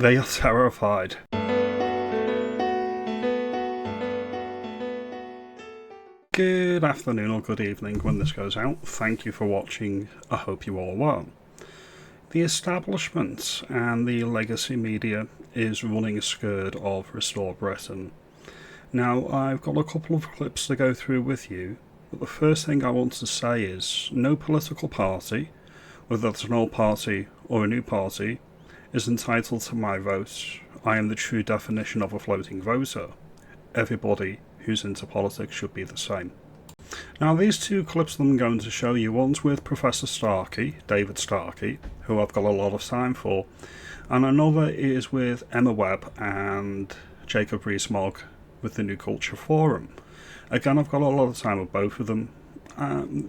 They are terrified. Good afternoon or good evening when this goes out. Thank you for watching. I hope you all are well. The establishment and the legacy media is running scared of Restore Britain. Now, I've got a couple of clips to go through with you, but the first thing I want to say is no political party, whether it's an old party or a new party, is entitled to my vote. I am the true definition of a floating voter. Everybody who's into politics should be the same. Now, these two clips that I'm going to show you, one's with Professor Starkey, David Starkey, who I've got a lot of time for, and another is with Emma Webb and Jacob Rees-Mogg with the New Culture Forum. Again, I've got a lot of time with both of them.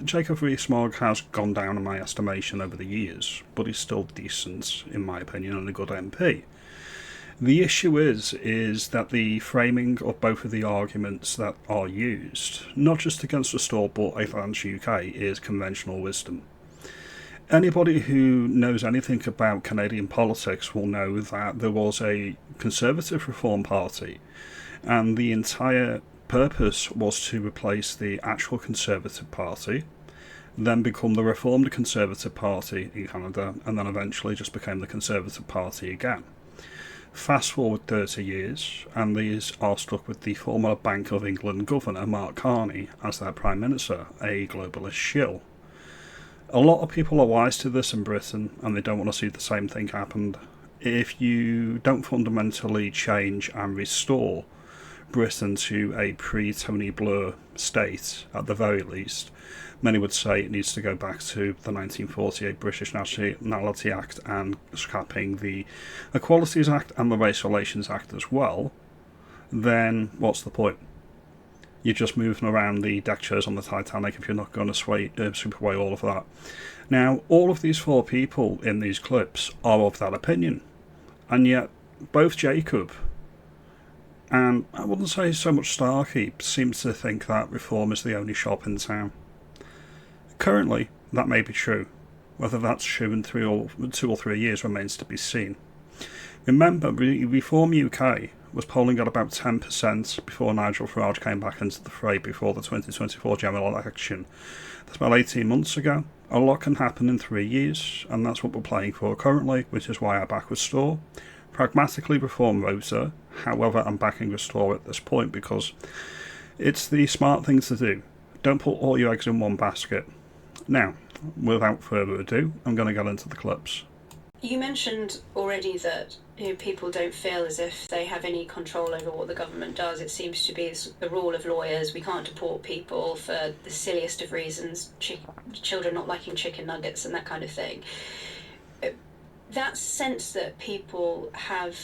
Jacob Rees-Mogg has gone down in my estimation over the years, but he's still decent, in my opinion, and a good MP. The issue is that the framing of both of the arguments that are used, not just against Restore but against UK, is conventional wisdom. Anybody who knows anything about Canadian politics will know that there was a Conservative Reform Party, and the entire purpose was to replace the actual Conservative Party, then become the Reformed Conservative Party in Canada, and then eventually just became the Conservative Party again. Fast forward 30 years, and these are stuck with the former Bank of England governor, Mark Carney, as their Prime Minister, a globalist shill. A lot of people are wise to this in Britain, and they don't want to see the same thing happen. If you don't fundamentally change and restore Britain to a pre-Tony Blair state, at the very least, many would say it needs to go back to the 1948 British Nationality Act and scrapping the Equalities Act and the Race Relations Act as well, then what's the point? You're just moving around the deck chairs on the Titanic if you're not going to sweep away all of that. Now, all of these four people in these clips are of that opinion, and yet both Jacob and I wouldn't say so much Starkey seems to think that reform is the only shop in town. Currently, that may be true. Whether that's true in 2 or 3 years remains to be seen. Remember, Reform UK was polling at about 10% before Nigel Farage came back into the fray before the 2024 general election. That's about 18 months ago. A lot can happen in 3 years, and that's what we're playing for currently, which is why I back Restore. Pragmatically Reform voter, however, I'm backing Restore at this point because it's the smart thing to do. Don't put all your eggs in one basket. Now, without further ado, I'm going to get into the clips. You mentioned already that people don't feel as if they have any control over what the government does. It seems to be the rule of lawyers. We can't deport people for the silliest of reasons, children not liking chicken nuggets and that kind of thing. That sense that people have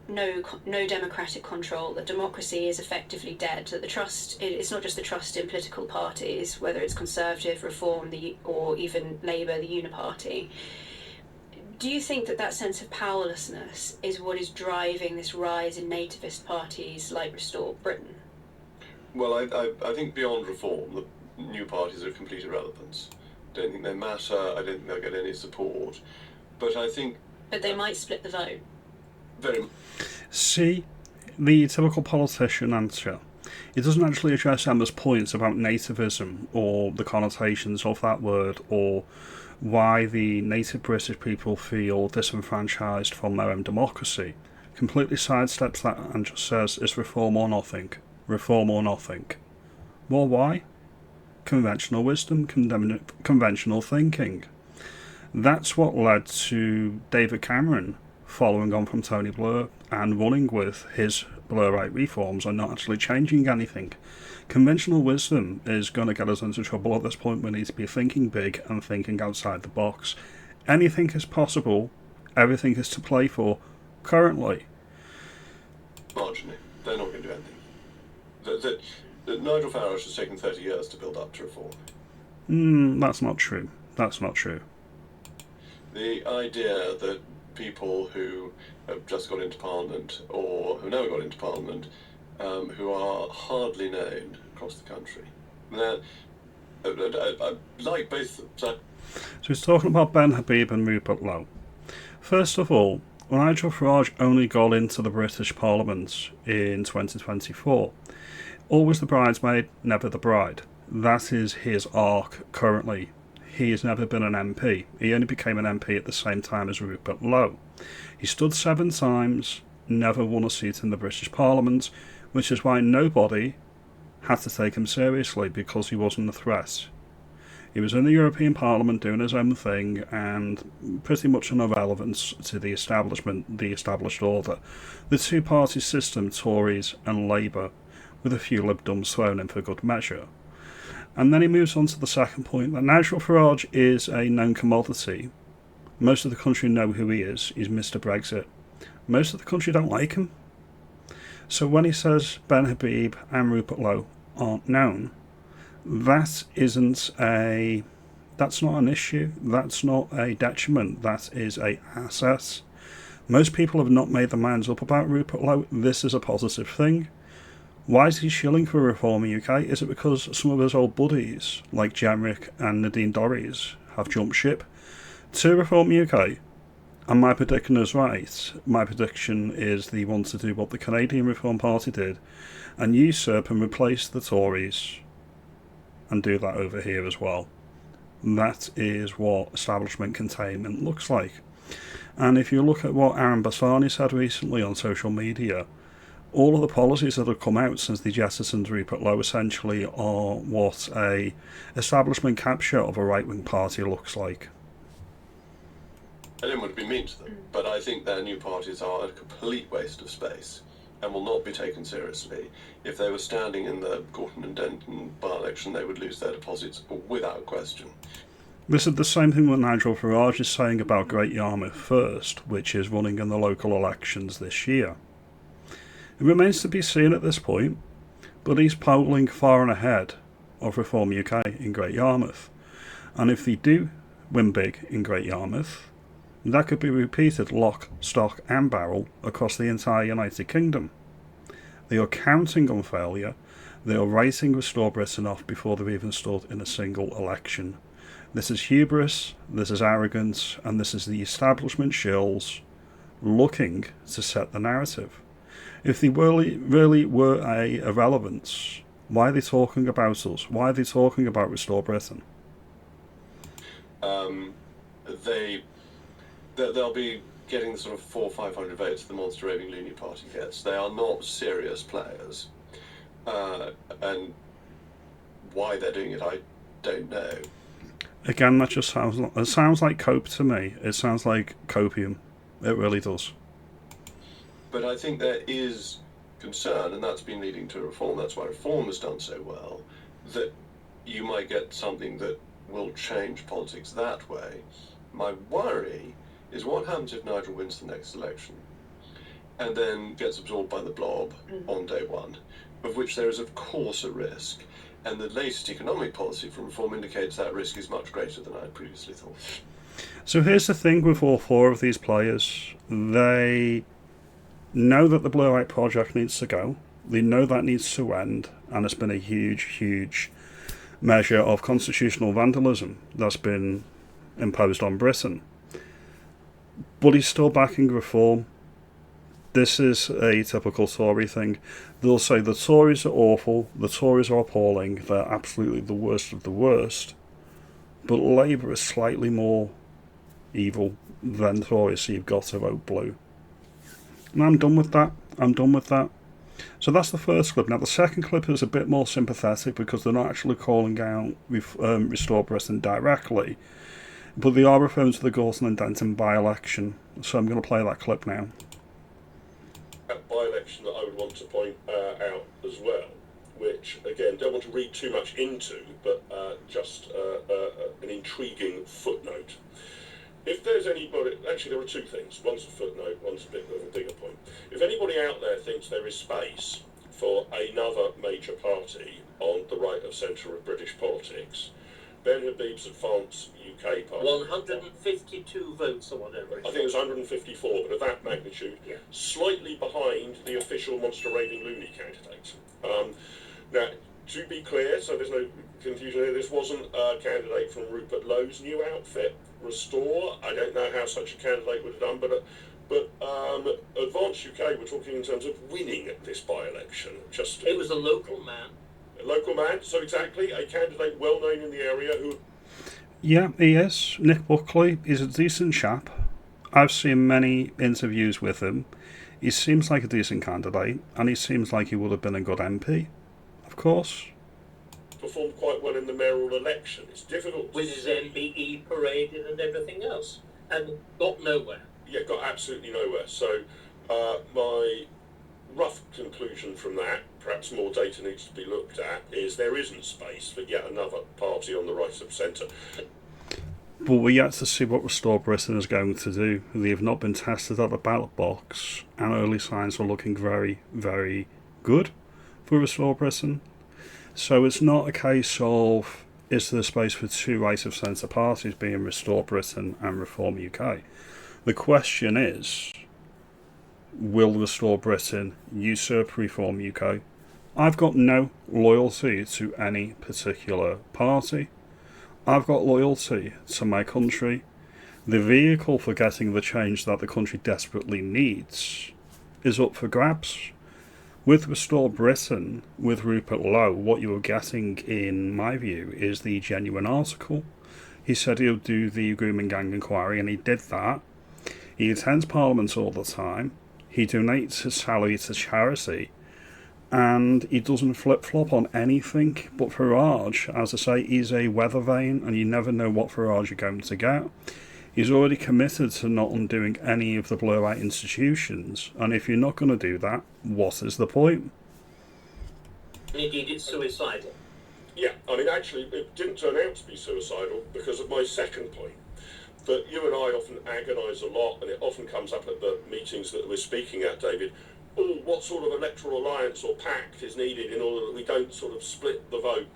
no democratic control, that democracy is effectively dead, that the trust, it's not just the trust in political parties, whether it's Conservative, Reform, or even Labour, the Uniparty. Do you think that that sense of powerlessness is what is driving this rise in nativist parties like Restore Britain? Well, I think beyond Reform, the new parties are of complete irrelevance. I don't think they matter, I don't think they'll get any support. But I think... But they might split the vote. Very. See, the typical politician answer. It doesn't actually address Emma's points about nativism or the connotations of that word or why the native British people feel disenfranchised from their own democracy. Completely sidesteps that and just says it's reform or nothing. Reform or nothing. Well, why? Conventional wisdom, conventional thinking. That's what led to David Cameron following on from Tony Blair and running with his Blairite reforms and not actually changing anything. Conventional wisdom is going to get us into trouble at this point. We need to be thinking big and thinking outside the box. Anything is possible, everything is to play for currently. Marginally, they're not going to do anything. Nigel Farage has taken 30 years to build up to reform. That's not true. That's not true. The idea that people who have just got into Parliament or who never got into Parliament, who are hardly known across the country, I like both. So he's talking about Ben Habib and Rupert Lowe. First of all, Well, Nigel Farage only got into the British Parliament in 2024. Always the bridesmaid, never the bride. That is his arc currently. He has never been an MP. He only became an MP at the same time as Rupert Lowe. He stood 7 times, never won a seat in the British Parliament, which is why nobody had to take him seriously, because he wasn't a threat. He was in the European Parliament doing his own thing and pretty much an irrelevance to the establishment, the established order. The two-party system, Tories and Labour, with a few Lib Dems thrown in for good measure. And then he moves on to the second point, that Nigel Farage is a known commodity. Most of the country know who he is. He's Mr. Brexit. Most of the country don't like him. So when he says Ben Habib and Rupert Lowe aren't known, that's not an issue. That's not a detriment. That is a asset. Most people have not made their minds up about Rupert Lowe. This is a positive thing. Why is he shilling for Reform UK? Is it because some of his old buddies, like Jenrick and Nadine Dorries, have jumped ship to Reform UK? And my prediction is right. My prediction is they want to do what the Canadian Reform Party did and usurp and replace the Tories and do that over here as well. That is what establishment containment looks like. And if you look at what Aaron Bassani said recently on social media, all of the policies that have come out since the jettisoned Rupert Lowe essentially are what a establishment capture of a right-wing party looks like. I don't want to be mean to them, but I think their new parties are a complete waste of space and will not be taken seriously. If they were standing in the Gorton and Denton by-election, they would lose their deposits without question. This is the same thing that Nigel Farage is saying about Great Yarmouth First, which is running in the local elections this year. It remains to be seen at this point, but he's polling far and ahead of Reform UK in Great Yarmouth. And if they do win big in Great Yarmouth, that could be repeated lock, stock and barrel across the entire United Kingdom. They are counting on failure. They are writing Restore Britain off before they've even stood in a single election. This is hubris, this is arrogance, and this is the establishment shills looking to set the narrative. If they really were a irrelevance, why are they talking about us? Why are they talking about Restore Britain? They'll be getting the sort of 400 or 500 votes the Monster Raving Loony Party gets. They are not serious players. And why they're doing it, I don't know. Again, that just sounds like cope to me. It sounds like copium. It really does. But I think there is concern, and that's been leading to reform. That's why reform has done so well, that you might get something that will change politics that way. My worry is what happens if Nigel wins the next election and then gets absorbed by the blob on day one, of which there is of course a risk. And the latest economic policy from reform indicates that risk is much greater than I had previously thought. So here's the thing with all 4 of these players. They know that the Blue Light Project needs to go. They know that needs to end. And it's been a huge measure of constitutional vandalism that's been imposed on Britain. But he's still backing reform. This is a typical Tory thing. They'll say the Tories are awful, the Tories are appalling, they're absolutely the worst of the worst. But Labour is slightly more evil than Tories, so you've got to vote blue. And I'm done with that. So that's the first clip. Now the second clip is a bit more sympathetic because they're not actually calling out Restore Britain directly, but they are referring to the Gorton and Denton by-election. So I'm going to play that clip now. That by-election that I would want to point out as well, which again don't want to read too much into, but just an intriguing footnote. If there's anybody, actually there are 2 things. One's a footnote, one's a bit of a bigger point. If anybody out there thinks there is space for another major party on the right of centre of British politics, Ben Habib's Advance UK Party. 152 votes or whatever. I think it was 154, but of that magnitude, slightly behind the official Monster Raving Loony candidate. Now, to be clear, so there's no confusion here, this wasn't a candidate from Rupert Lowe's new outfit, Restore. I don't know how such a candidate would have done, but But Advance UK were talking in terms of winning this by-election. Just It was a local man. a local man, so exactly, a candidate well known in the area who... Yeah, he is. Nick Buckley is a decent chap. I've seen many interviews with him. He seems like a decent candidate, and he seems like he would have been a good MP, of course. performed quite well in the mayoral election. It's difficult With to his see. MBE paraded and everything else. And got nowhere. Yeah, got absolutely nowhere. So my rough conclusion from that, perhaps more data needs to be looked at, is there isn't space for yet another party on the right of centre. But we're yet to see what Restore Britain is going to do. They have not been tested at the ballot box, and early signs are looking very, very good for Restore Britain. So it's not a case of, is there space for two right of centre parties being Restore Britain and Reform UK? The question is, will Restore Britain usurp Reform UK? I've got no loyalty to any particular party. I've got loyalty to my country. The vehicle for getting the change that the country desperately needs is up for grabs. With Restore Britain, with Rupert Lowe, what you are getting, in my view, is the genuine article. He said he'll do the grooming gang inquiry, and he did that. He attends Parliament all the time. He donates his salary to charity. And he doesn't flip-flop on anything. But Farage, as I say, he's a weather vane, and you never know what Farage you're going to get. He's already committed to not undoing any of the blowout institutions, and if you're not going to do that, what is the point? Indeed, it's suicidal. Yeah, I mean, actually, it didn't turn out to be suicidal because of my second point. That you and I often agonise a lot, and it often comes up at the meetings that we're speaking at, David. Oh, what sort of electoral alliance or pact is needed in order that we don't sort of split the vote?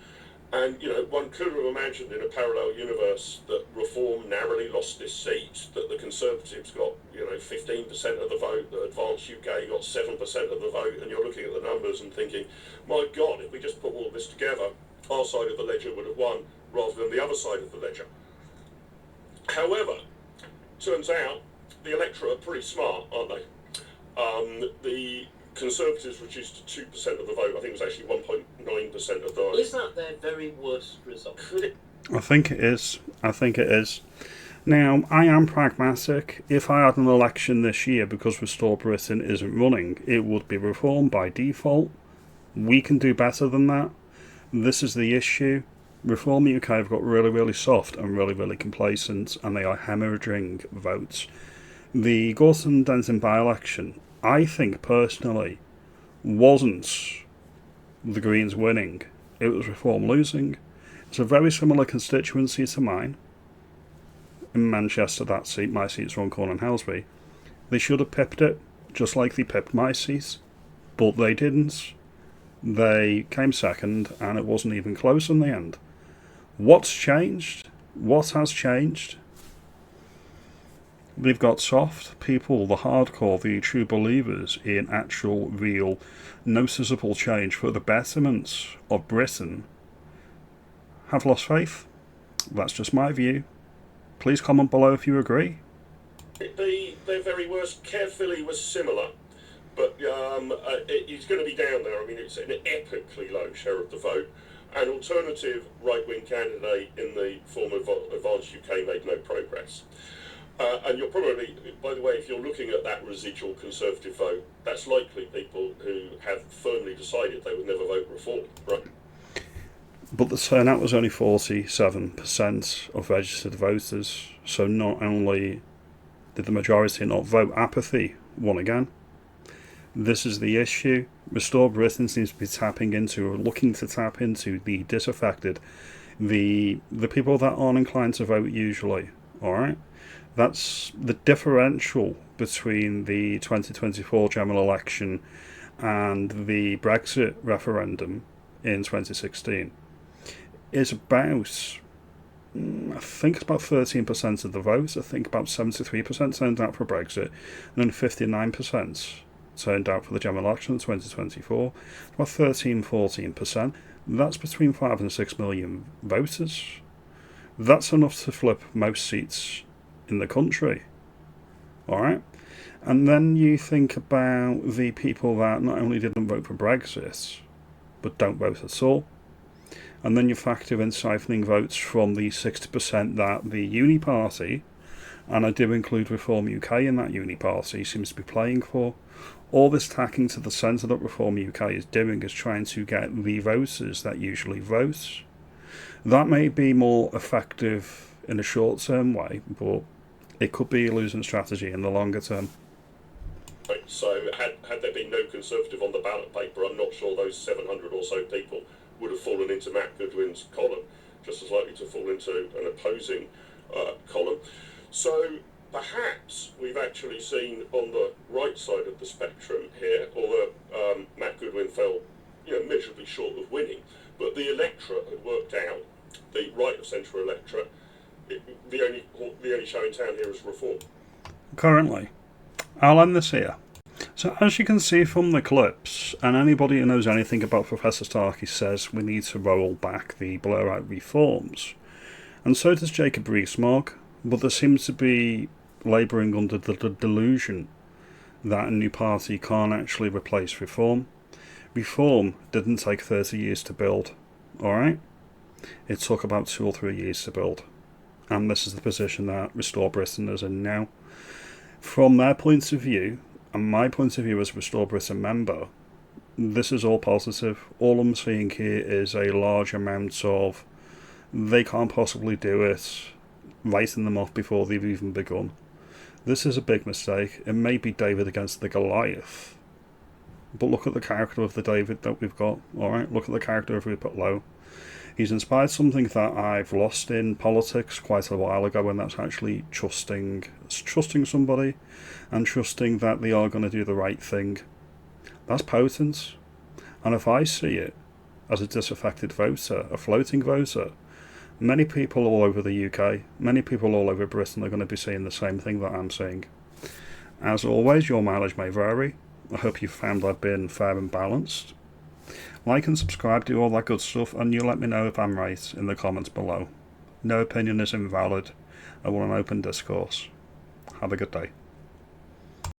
And, you know, one could have imagined in a parallel universe that Reform narrowly lost this seat, that the Conservatives got, 15% of the vote, that Advance UK got 7% of the vote, and you're looking at the numbers and thinking, my God, if we just put all this together, our side of the ledger would have won rather than the other side of the ledger. However, turns out the electorate are pretty smart, aren't they? The Conservatives reduced to 2% of the vote. I think it was actually 1.9% of the vote. Is that their very worst result? Could it? I think it is. Now, I am pragmatic. If I had an election this year because Restore Britain isn't running, it would be Reform by default. We can do better than that. This is the issue. Reform UK have got really, really soft and really, really complacent, and they are hemorrhaging votes. The Gorton and Denton by-election, I think personally, wasn't the Greens winning. It was Reform losing. It's a very similar constituency to mine. In Manchester, that seat, my seat's Runcorn and Helsby. They should have pipped it, just like they pipped my seat, but they didn't. They came second, and it wasn't even close in the end. What's changed? What has changed? They've got soft people, the hardcore, the true believers in actual, real, noticeable change for the betterment of Britain, have lost faith. That's just my view. Please comment below if you agree. Their very worst, Caerphilly was similar, but it's going to be down there. I mean, it's an epically low share of the vote. An alternative right-wing candidate in the form of Advance UK made no progress. And you're probably, by the way, if you're looking at that residual Conservative vote, that's likely people who have firmly decided they would never vote Reform, right? But the turnout was only 47% of registered voters, so not only did the majority not vote, apathy won again. This is the issue. Restore Britain seems to be looking to tap into the disaffected, the people that aren't inclined to vote usually, alright? That's the differential between the 2024 general election and the Brexit referendum in 2016. Is about, I think it's about 13% of the vote. I think about 73% turned out for Brexit, and then 59% turned out for the general election in 2024. About 13-14%. That's between 5 and 6 million voters. That's enough to flip most seats in the country. Alright? And then you think about the people that not only didn't vote for Brexit, but don't vote at all. And then you factor in siphoning votes from the 60% that the Uni Party, and I do include Reform UK in that Uni Party, seems to be playing for. All this tacking to the centre that Reform UK is doing is trying to get the voters that usually vote. That may be more effective in a short-term way, but it could be a losing strategy in the longer term. Right, so had there been no Conservative on the ballot paper, I'm not sure those 700 or so people would have fallen into Matt Goodwin's column, just as likely to fall into an opposing column. So perhaps we've actually seen on the right side of the spectrum here, although Matt Goodwin fell miserably short of winning, but the electorate had worked out, the right of centre electorate, the only show in town here is Reform. Currently. I'll end this here. So as you can see from the clips, and anybody who knows anything about Professor Starkey says we need to roll back the blowout reforms. And so does Jacob Rees-Mogg, but there seems to be labouring under the delusion that a new party can't actually replace reform. Reform didn't take 30 years to build, alright? It took about 2 or 3 years to build. And this is the position that Restore Britain is in now. From their point of view, and my point of view as a Restore Britain member, this is all positive. All I'm seeing here is a large amount of they can't possibly do it, writing them off before they've even begun. This is a big mistake. It may be David against the Goliath, but look at the character of the David that we've got, alright? Look at the character of Rupert Lowe. He's inspired something that I've lost in politics quite a while ago, and that's actually trusting somebody and trusting that they are going to do the right thing. That's potent. And if I see it as a disaffected voter, a floating voter, many people all over the UK, many people all over Britain are going to be seeing the same thing that I'm seeing. As always, your mileage may vary. I hope you found I've been fair and balanced. Like and subscribe, do all that good stuff, and you let me know if I'm right in the comments below. No opinion is invalid. I want an open discourse. Have a good day.